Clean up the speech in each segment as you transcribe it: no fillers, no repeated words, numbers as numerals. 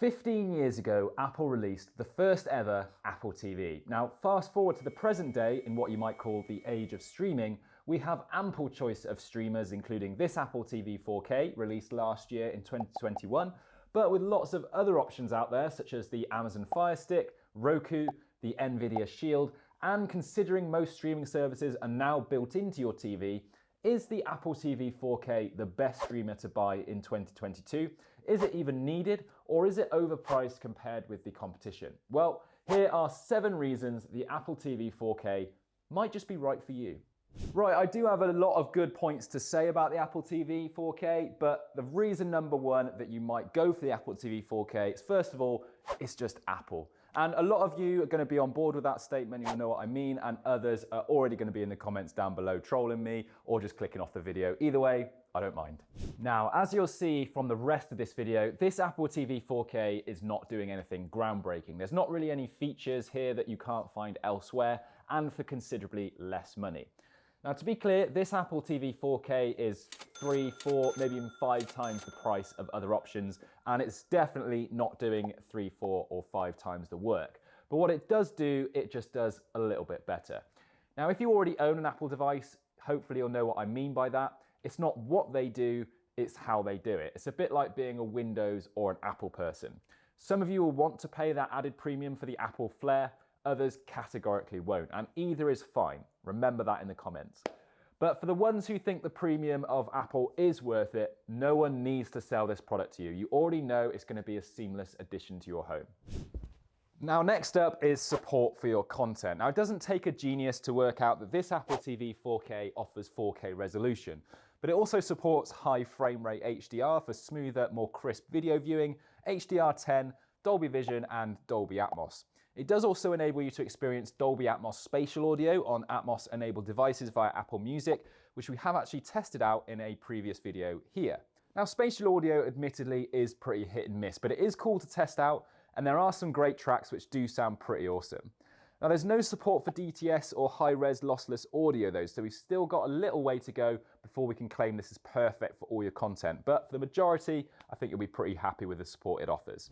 15 years ago, Apple released the first ever Apple TV. Now, fast forward to the present day in what you might call the age of streaming, we have ample choice of streamers, including this Apple TV 4K, released last year in 2021, but with lots of other options out there, such as the Amazon Fire Stick, Roku, the Nvidia Shield, and considering most streaming services are now built into your TV, is the Apple TV 4K the best streamer to buy in 2022? Is it even needed, or is it overpriced compared with the competition? Well, here are 7 reasons the Apple TV 4K might just be right for you. Right, I do have a lot of good points to say about the Apple TV 4K, but the reason number 1 that you might go for the Apple TV 4K is, first of all, it's just Apple. And a lot of you are going to be on board with that statement, you'll know what I mean, and others are already going to be in the comments down below trolling me or just clicking off the video. Either way, I don't mind. Now, as you'll see from the rest of this video, this Apple TV 4K is not doing anything groundbreaking. There's not really any features here that you can't find elsewhere, and for considerably less money. Now, to be clear, this Apple TV 4K is 3, 4, maybe even 5 times the price of other options, and it's definitely not doing 3, 4, or 5 times the work. But what it does do, it just does a little bit better. Now, if you already own an Apple device, hopefully you'll know what I mean by that. It's not what they do, it's how they do it. It's a bit like being a Windows or an Apple person. Some of you will want to pay that added premium for the Apple flair, others categorically won't, and either is fine. Remember that in the comments. But for the ones who think the premium of Apple is worth it, no one needs to sell this product to you. You already know it's going to be a seamless addition to your home. Now, next up is support for your content. Now, it doesn't take a genius to work out that this Apple TV 4K offers 4K resolution, but it also supports high frame rate HDR for smoother, more crisp video viewing, HDR10, Dolby Vision, and Dolby Atmos. It does also enable you to experience Dolby Atmos spatial audio on Atmos-enabled devices via Apple Music, which we have actually tested out in a previous video here. Now, spatial audio admittedly is pretty hit and miss, but it is cool to test out, and there are some great tracks which do sound pretty awesome. Now, there's no support for DTS or high-res lossless audio though, so we've still got a little way to go before we can claim this is perfect for all your content, but for the majority, I think you'll be pretty happy with the support it offers.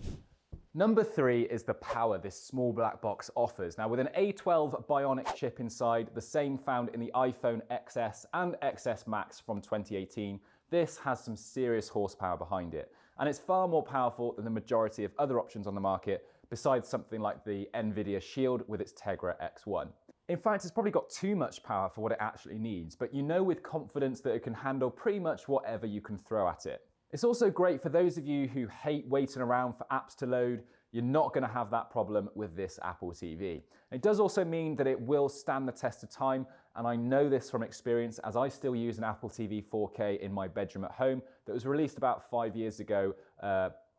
Number 3 is the power this small black box offers. Now, with an A12 Bionic chip inside, the same found in the iPhone XS and XS Max from 2018, this has some serious horsepower behind it. And it's far more powerful than the majority of other options on the market, besides something like the Nvidia Shield with its Tegra X1. In fact, it's probably got too much power for what it actually needs, but you know with confidence that it can handle pretty much whatever you can throw at it. It's also great for those of you who hate waiting around for apps to load. You're not going to have that problem with this Apple TV. It does also mean that it will stand the test of time, and I know this from experience as I still use an Apple TV 4K in my bedroom at home that was released about 5 years ago,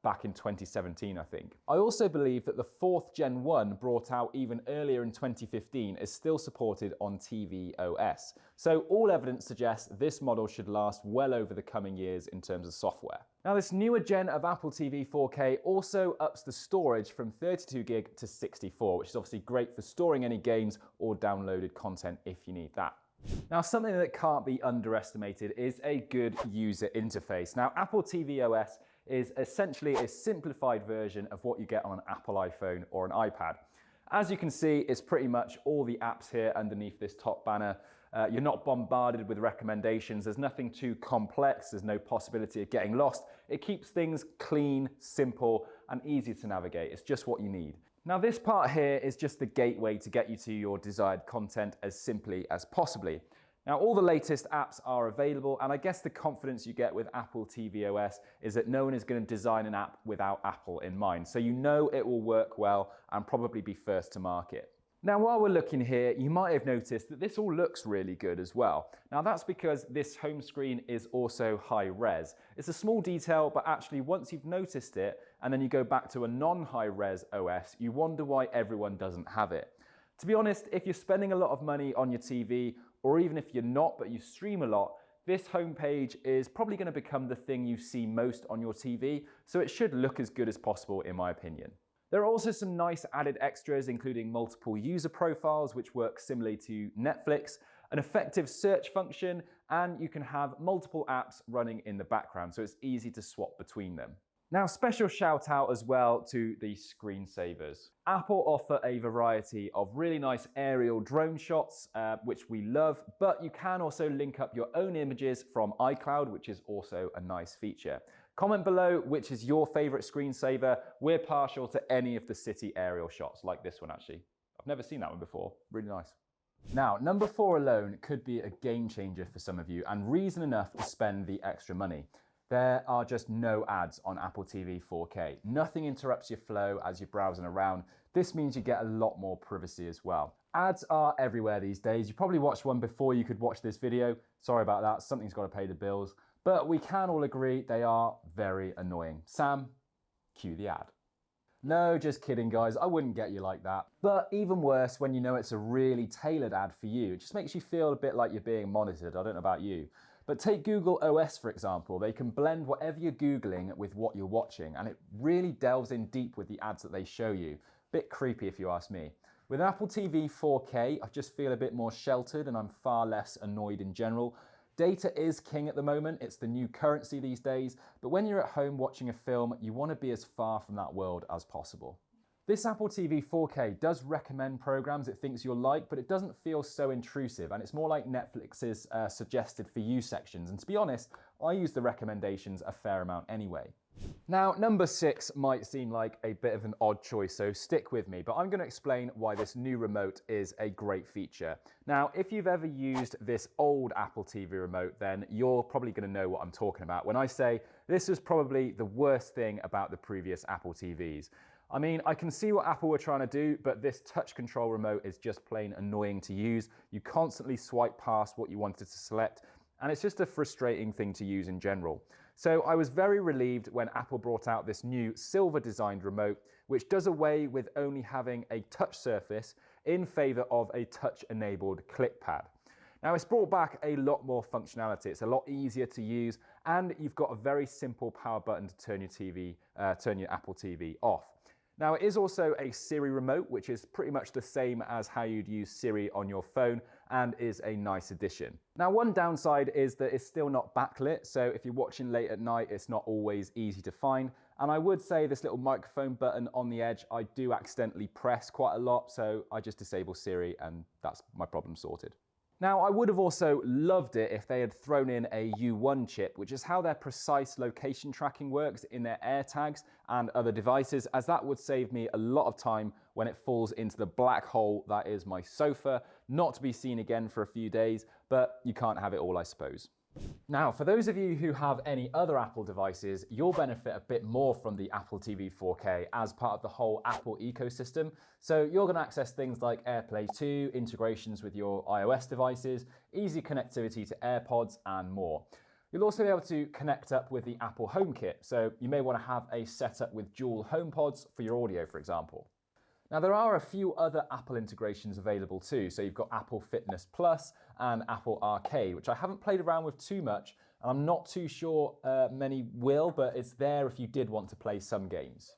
back in 2017, I think. I also believe that the 4th Gen 1 brought out even earlier in 2015 is still supported on tvOS. So all evidence suggests this model should last well over the coming years in terms of software. Now, this newer gen of Apple TV 4K also ups the storage from 32 gig to 64, which is obviously great for storing any games or downloaded content if you need that. Now, something that can't be underestimated is a good user interface. Now, Apple tvOS is essentially a simplified version of what you get on an Apple iPhone or an iPad. As you can see, it's pretty much all the apps here underneath this top banner. You're not bombarded with recommendations. There's nothing too complex. There's no possibility of getting lost. It keeps things clean, simple, and easy to navigate. It's just what you need. Now, this part here is just the gateway to get you to your desired content as simply as possibly. Now, all the latest apps are available, and I guess the confidence you get with Apple tvOS is that no one is going to design an app without Apple in mind. So you know it will work well and probably be first to market. Now, while we're looking here, you might have noticed that this all looks really good as well. Now, that's because this home screen is also high res. It's a small detail, but actually once you've noticed it, and then you go back to a non-high res OS, you wonder why everyone doesn't have it. To be honest, if you're spending a lot of money on your TV, or even if you're not, but you stream a lot, this homepage is probably going to become the thing you see most on your TV, so it should look as good as possible in my opinion. There are also some nice added extras, including multiple user profiles, which work similarly to Netflix, an effective search function, and you can have multiple apps running in the background, so it's easy to swap between them. Now, special shout out as well to the screensavers. Apple offer a variety of really nice aerial drone shots, which we love, but you can also link up your own images from iCloud, which is also a nice feature. Comment below which is your favorite screensaver. We're partial to any of the city aerial shots, like this one actually. I've never seen that one before, really nice. Now, number 4 alone could be a game changer for some of you and reason enough to spend the extra money. There are just no ads on Apple TV 4K. Nothing interrupts your flow as you're browsing around. This means you get a lot more privacy as well. Ads are everywhere these days. You probably watched one before you could watch this video. Sorry about that, something's got to pay the bills. But we can all agree they are very annoying. Sam, cue the ad. No, just kidding guys, I wouldn't get you like that. But even worse when you know it's a really tailored ad for you. It just makes you feel a bit like you're being monitored. I don't know about you. But take Google OS for example, they can blend whatever you're Googling with what you're watching, and it really delves in deep with the ads that they show you. Bit creepy if you ask me. With Apple TV 4K, I just feel a bit more sheltered and I'm far less annoyed in general. Data is king at the moment, it's the new currency these days, but when you're at home watching a film, you want to be as far from that world as possible. This Apple TV 4K does recommend programs it thinks you'll like, but it doesn't feel so intrusive, and it's more like Netflix's suggested for you sections. And to be honest, I use the recommendations a fair amount anyway. Now, number 6 might seem like a bit of an odd choice, so stick with me, but I'm going to explain why this new remote is a great feature. Now, if you've ever used this old Apple TV remote, then you're probably going to know what I'm talking about when I say this was probably the worst thing about the previous Apple TVs. I mean, I can see what Apple were trying to do, but this touch control remote is just plain annoying to use. You constantly swipe past what you wanted to select, and it's just a frustrating thing to use in general. So I was very relieved when Apple brought out this new silver designed remote, which does away with only having a touch surface in favor of a touch enabled click pad. Now it's brought back a lot more functionality. It's a lot easier to use, and you've got a very simple power button to turn your Apple TV off. Now it is also a Siri remote, which is pretty much the same as how you'd use Siri on your phone and is a nice addition. Now one downside is that it's still not backlit, so if you're watching late at night, it's not always easy to find. And I would say this little microphone button on the edge, I do accidentally press quite a lot, so I just disable Siri and that's my problem sorted. Now, I would have also loved it if they had thrown in a U1 chip, which is how their precise location tracking works in their AirTags and other devices, as that would save me a lot of time when it falls into the black hole that is my sofa, not to be seen again for a few days, but you can't have it all, I suppose. Now, for those of you who have any other Apple devices, you'll benefit a bit more from the Apple TV 4K as part of the whole Apple ecosystem. So you're going to access things like AirPlay 2, integrations with your iOS devices, easy connectivity to AirPods, and more. You'll also be able to connect up with the Apple HomeKit, so you may want to have a setup with dual HomePods for your audio, for example. Now, there are a few other Apple integrations available too. So you've got Apple Fitness Plus and Apple Arcade, which I haven't played around with too much, and I'm not too sure many will, but it's there if you did want to play some games.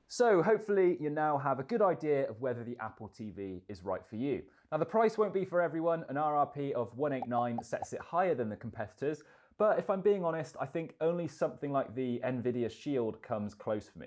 So hopefully you now have a good idea of whether the Apple TV is right for you. Now, the price won't be for everyone. An RRP of $189 sets it higher than the competitors, but if I'm being honest, I think only something like the Nvidia Shield comes close for me.